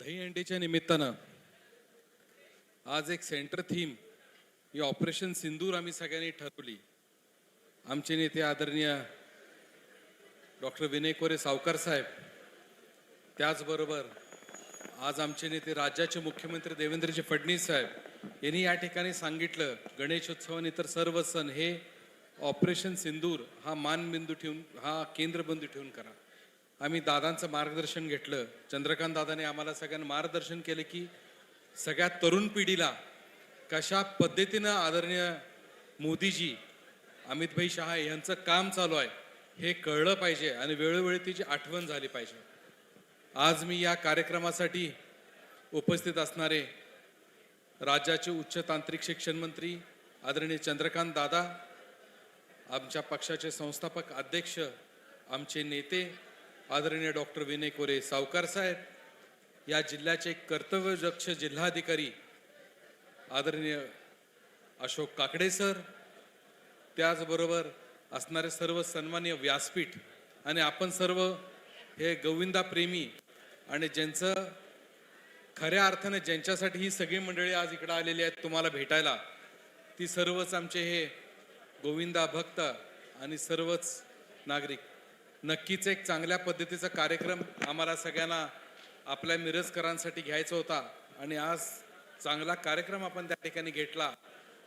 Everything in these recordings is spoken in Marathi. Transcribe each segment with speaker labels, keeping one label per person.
Speaker 1: दहीहंडीच्या निमित्तानं आज एक सेंटर थीम ही ऑपरेशन सिंदूर आम्ही सगळ्यांनी ठरवली. आमचे नेते आदरणीय डॉक्टर विनय कोरे सावकार साहेब, त्याचबरोबर आज आमचे नेते राज्याचे मुख्यमंत्री देवेंद्रजी फडणवीस साहेब यांनी या ठिकाणी सांगितलं, गणेशोत्सव आणि इतर सर्व सण हे ऑपरेशन सिंदूर हा मानबिंदू ठेवून, हा केंद्रबिंदू ठेवून करा. आम्ही दादांचं मार्गदर्शन घेतलं. चंद्रकांत दादाने आम्हाला सगळ्यांना मार्गदर्शन केलं की सगळ्यात तरुण पिढीला कशा पद्धतीनं आदरणीय मोदीजी, अमितभाई शहा यांचं काम चालू आहे हे कळलं पाहिजे आणि वेळोवेळी तिची आठवण झाली पाहिजे. आज मी या कार्यक्रमासाठी उपस्थित असणारे राज्याचे उच्च तांत्रिक शिक्षण मंत्री आदरणीय चंद्रकांत दादा, आमच्या पक्षाचे संस्थापक अध्यक्ष, आमचे नेते आदरणीय डॉक्टर विनय कोरे सावकार साहेब, या जिल्ह्याचे कर्तव्यदक्ष जिल्हाधिकारी आदरणीय अशोक काकडे सर, त्याचबरोबर असणारे सर्व सन्माननीय व्यासपीठ आणि आपण सर्व हे गोविंदा प्रेमी आणि ज्यांचं खऱ्या अर्थाने ज्यांच्यासाठी ही सगळी मंडळी आज इकडे आलेली आहेत तुम्हाला भेटायला, ती सर्वच आमचे हे गोविंदा भक्त आणि सर्वच नागरिक. नक्कीच एक चांगल्या पद्धतीचा कार्यक्रम आम्हाला सगळ्यांना आपल्या मिरजकरांसाठी घ्यायचा होता आणि आज चांगला कार्यक्रम आपण त्या ठिकाणी घेतला.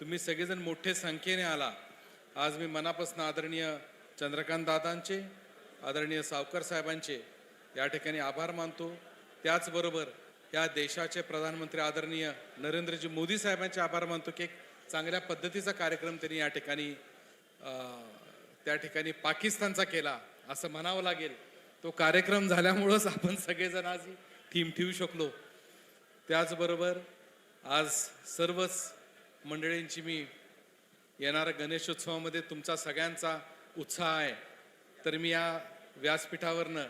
Speaker 1: तुम्ही सगळेजण मोठ्या संख्येने आला. आज मी मनापासून आदरणीय चंद्रकांत दादांचे, आदरणीय सावकर साहेबांचे या ठिकाणी आभार मानतो. त्याचबरोबर या देशाचे प्रधानमंत्री आदरणीय नरेंद्रजी मोदी साहेबांचे आभार मानतो की एक चांगल्या पद्धतीचा कार्यक्रम त्यांनी या ठिकाणी त्या ठिकाणी पाकिस्तानचा केला असं म्हणावं लागेल. तो कार्यक्रम झाल्यामुळंच आपण सगळेजण आज थीम ठेवू शकलो. त्याचबरोबर आज सर्वच मंडळींची मी येणाऱ्या गणेशोत्सवामध्ये तुमचा सगळ्यांचा उत्साह आहे, तर मी या व्यासपीठावरनं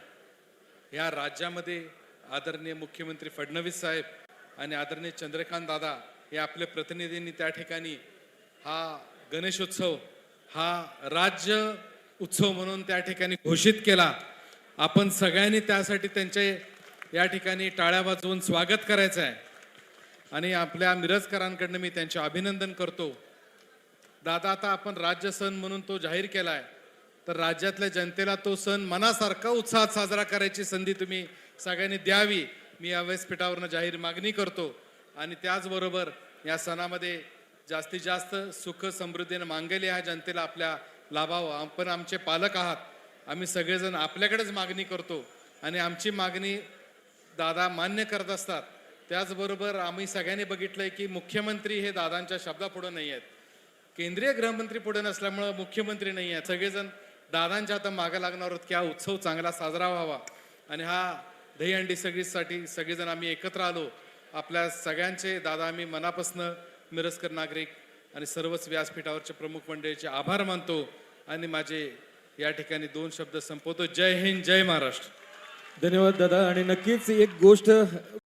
Speaker 1: ह्या राज्यामध्ये आदरणीय मुख्यमंत्री फडणवीस साहेब आणि आदरणीय चंद्रकांत दादा हे आपल्या प्रतिनिधींनी त्या ठिकाणी हा गणेशोत्सव हा राज्य उत्सव म्हणून त्या ठिकाणी घोषित केला. आपण सगळ्यांनी त्यासाठी त्यांचे या ठिकाणी टाळ्या वाजवून स्वागत करायचं आहे आणि आपल्या मिरजकरांकडनं मी त्यांचे अभिनंदन करतो. दादा, आता आपण राज्य सण म्हणून तो जाहीर केलाय, तर राज्यातल्या जनतेला तो सण मनासारखा उत्साहात साजरा करायची संधी तुम्ही सगळ्यांनी द्यावी, मी या व्यासपीठावरनं जाहीर मागणी करतो. आणि त्याचबरोबर या सणामध्ये जास्तीत जास्त सुख समृद्धीने मांगेली ह्या जनतेला आपल्या लाभावं. आपण आमचे पालक आहात, आम्ही सगळेजण आपल्याकडेच मागणी करतो आणि आमची मागणी दादा मान्य करत असतात. त्याचबरोबर आम्ही सगळ्यांनी बघितलंय की मुख्यमंत्री हे दादांच्या शब्दापुढे नाही आहेत, केंद्रीय गृहमंत्री पुढे नसल्यामुळं मुख्यमंत्री नाही आहेत. सगळेजण दादांच्या आता मागे लागणार आहोत की हा उत्सव चांगला साजरा व्हावा आणि हा दहीहंडी सगळीसाठी सगळेजण आम्ही एकत्र आलो. आपल्या सगळ्यांचे दादा आम्ही मनापासून मिरजकर नागरिक आणि सर्वच व्यासपीठावरचे प्रमुख मंडळीचे आभार मानतो आणि माझे या ठिकाणी 2 शब्द संपवतो. जय हिंद, जय महाराष्ट्र.
Speaker 2: धन्यवाद दादा. आणि नक्कीच एक गोष्ट